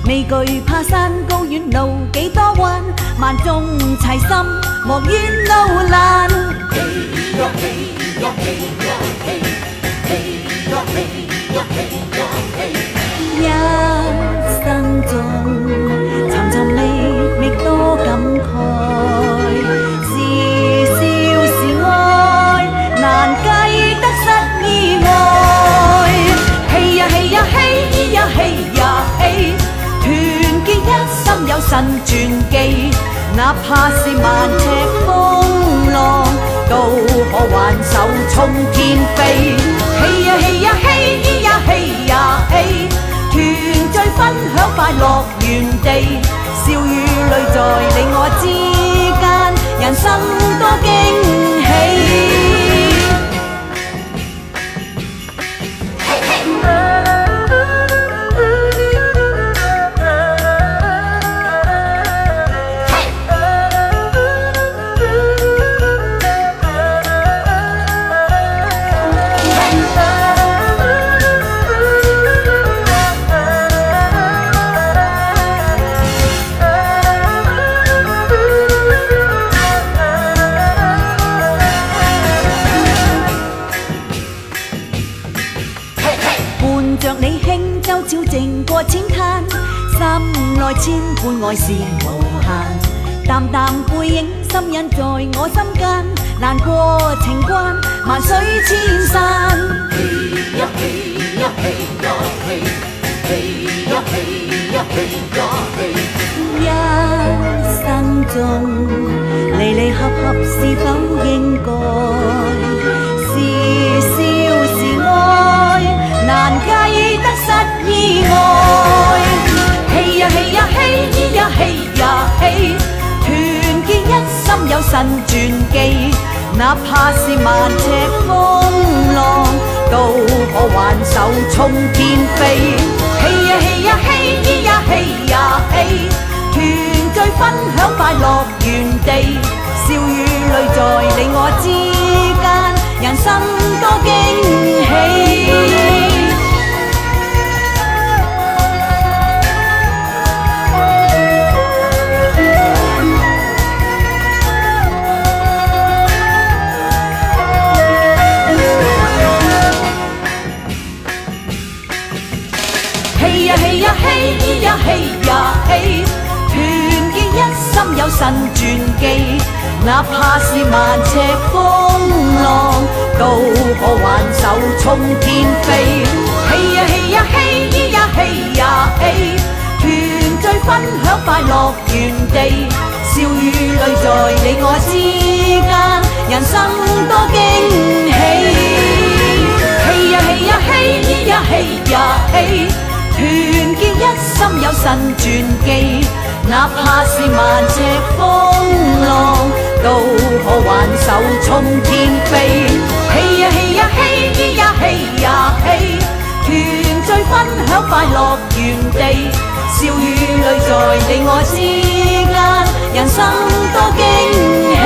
未懼怕山高遠路幾多彎，萬眾齊心莫怨路難。一生中尋尋覓覓多感慨，是笑是愛難計得失意外。嘿呀嘿呀嘿呀嘿呀嘿，團結一心有神傳記，哪怕是萬尺風浪，都可挽手衝天飛。嘿呀嘿呀嘿呀嘿呀嘿，團聚分享快樂原地，笑與淚在你我之間，人生多驚喜。伴着你輕舟悄靜過淺灘，心內千般愛是無限，淡淡背影深印在我心間，難過情關萬水千山。嘿呀嘿呀嘿呀嘿，嘿呀嘿呀嘿呀嘿，一生中離離合合是否應該，是笑是愛難計得失意外。嘿呀嘿呀嘿呀嘿呀嘿，團結一心有神傳記，哪怕是萬尺風浪，都可挽手衝天飛。嘿呀嘿呀嘿呀嘿呀嘿，團聚分享快樂原地，笑與淚在你我之間，人生多驚喜。嘿呀嘿呀嘿呀嘿呀嘿，團結一心有神傳記，哪怕是萬尺風浪，都可挽手衝天飛。嘿呀嘿呀嘿呀嘿呀嘿，團聚分享快樂原地，笑與淚在你我之間，人生多驚喜。嘿呀嘿呀嘿呀嘿呀嘿，團結一心有神傳記，哪怕是萬尺風浪，都可挽手衝天飛。嘿呀嘿呀嘿呀嘿呀嘿，團聚分享快樂原地，笑與淚在你我之間，人生多驚喜。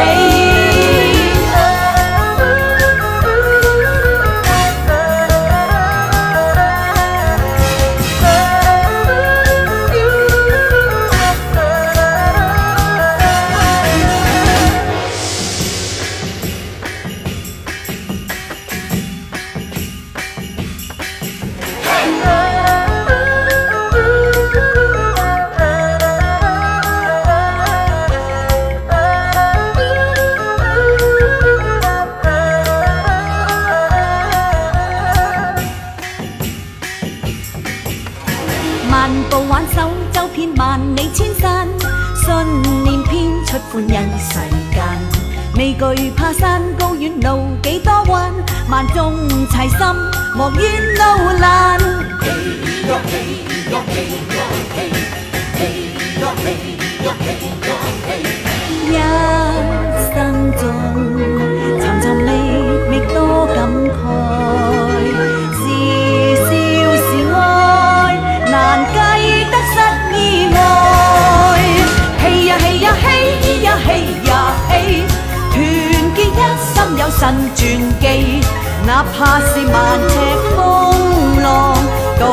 漫步挽手走遍萬里千山，信念編出歡欣世間，未懼怕山高遠路幾多彎，萬眾齊心莫怨路難。嘿呀嘿呀嘿呀嘿，嘿呀嘿呀嘿呀嘿，一生中尋尋覓覓多感慨，是笑是愛難計得失意外。嘿呀嘿呀嘿呀嘿呀嘿，團結一心有神傳記，哪怕是萬尺風浪，都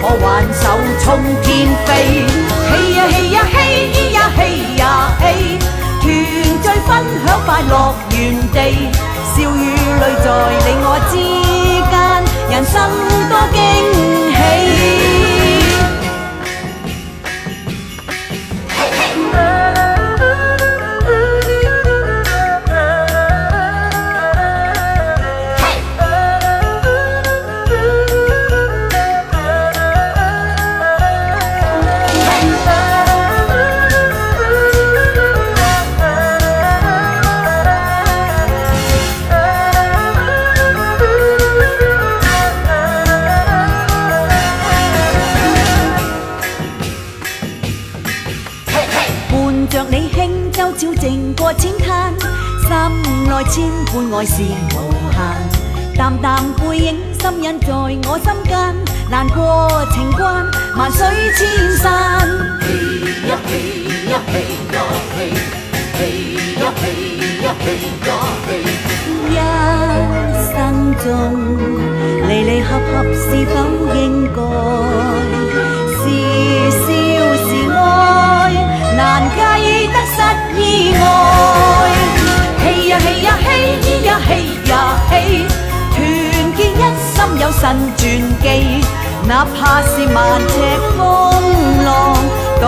可挽手衝天飛。嘿呀嘿呀嘿咿呀嘿呀嘿，團聚分享快樂園地，笑與淚在你我之間，人生多驚喜。伴着你輕舟照靜過淺灘，心內千般愛是無限，淡淡背影深印在我心間，難過情關萬水千山。嘿呀嘿呀嘿呀嘿，嘿呀嘿呀嘿呀嘿，一生中離離合合是否應該？是笑是愛，難計得失意外。嘿呀嘿呀嘿咿呀嘿呀嘿，團結一心有神傳記，哪怕是萬尺風浪，都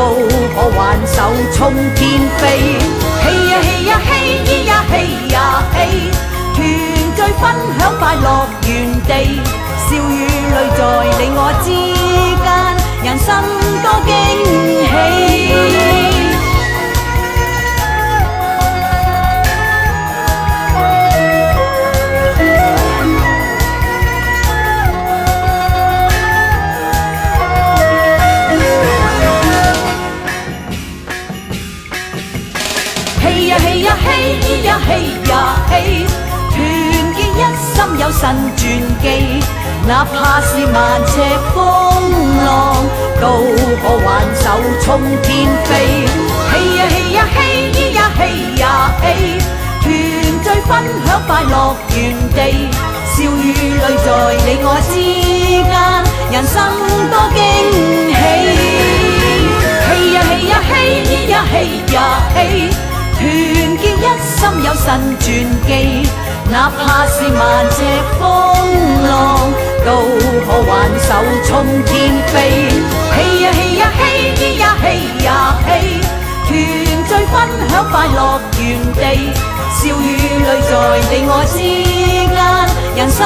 可挽手衝天飛。嘿呀嘿呀嘿咿呀嘿呀嘿，團聚分享快樂園地，笑與淚在你我之間，人生多驚喜。嘿呀嘿呀嘿咿呀嘿呀嘿，團結一心有神傳記，哪怕是萬尺風浪，都可挽手衝天飛。嘿呀嘿呀嘿咿呀嘿呀嘿，團聚分享快樂園地，笑與淚在你我之間，人生多驚喜。嘿呀嘿呀嘿咿呀嘿呀嘿，團結一心有神傳記，哪怕是萬尺風浪，都可挽手衝天飛。嘿呀嘿呀嘿咿呀嘿呀嘿，團聚分享快樂園地，笑與淚在你我之間，人生